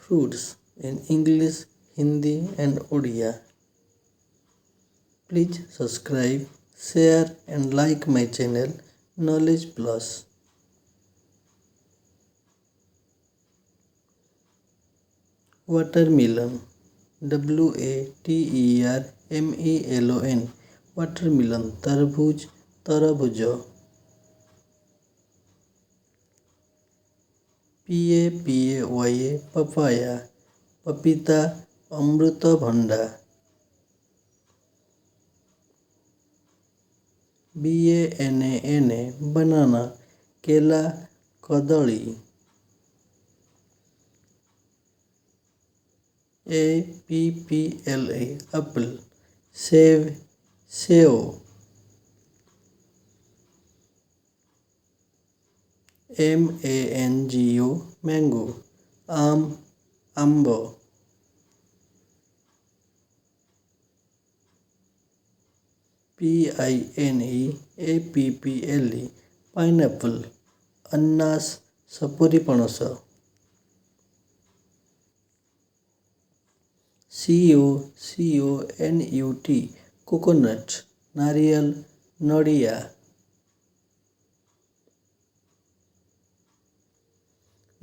fruits in English, Hindi, and Odia. Please subscribe, share, and like my channel Knowledge Plus. Watermelon, Watermelon, watermelon, तरबूज, तरबूज. PAPAYA, papaya, पपीता, अमृतभंडा. BANANA, banana, केला, कदली. APPLA, apple, सेब, save. MANGO, mango, आम, आंबो. PINEAPPLE, pineapple, अननस, सपुरी पणस. COCONUT, coconut, नारियल, नड़िया.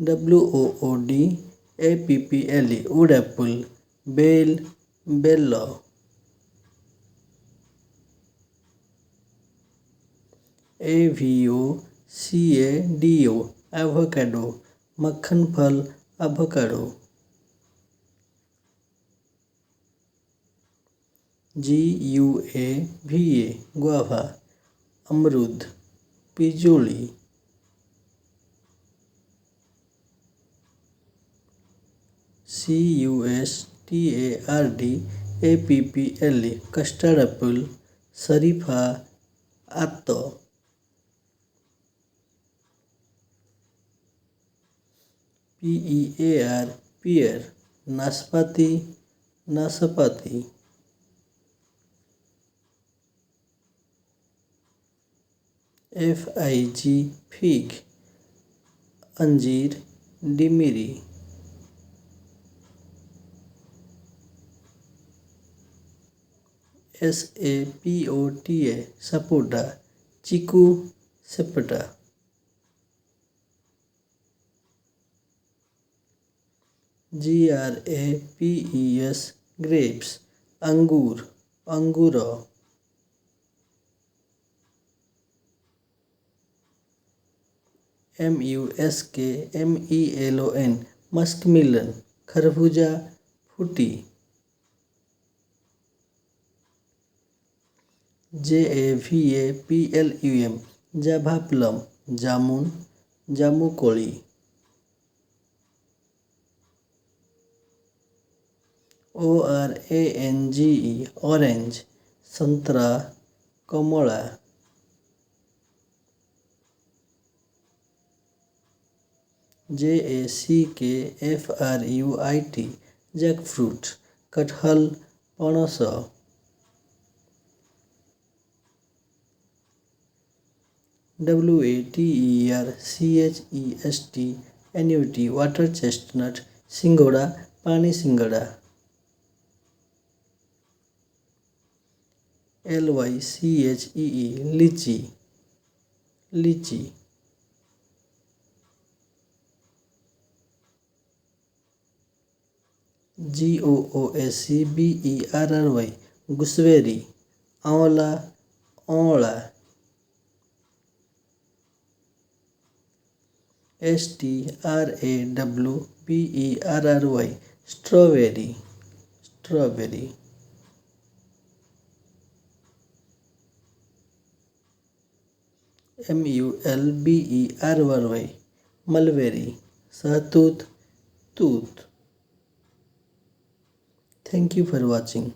WOODAPPLE, wood apple, बेल, बेल. AVOCADO, avocado, मक्खन फल, avocado. GUAVA, guava, अमरूद, पिजूली. CUSTARDAPPLE, custard apple, शरीफा, आतो. PEAR, pear, नाशपाती, नाशपाती. FIG, fig, अंजीर, डिमिरी. SAPOTA, सपोटा, चीकू, सपेटा. GRAPES, grapes, अंगूर, अंगूर. MUSKMELON, मस्कमिलन, खरबूजा, फूटी. JAVAPLUM, जाभा प्लम, जामुन, जामुकोली. ORANGE, ऑरेंज, संतरा, कमला. JACKFRUIT, जैकफ्रूट, कटहल, पणस. WATERCHEST, annuity, water chestnut, Singhora, पानी सिंघड़ा. LYCHEE, लीची, लीची. GOOSBERRY, गुस्वेरी, आंवला, OLA. STRAWBERRY, strawberry, strawberry. MULBERRY, mulberry, सहतूत, तूत. Thank you for watching.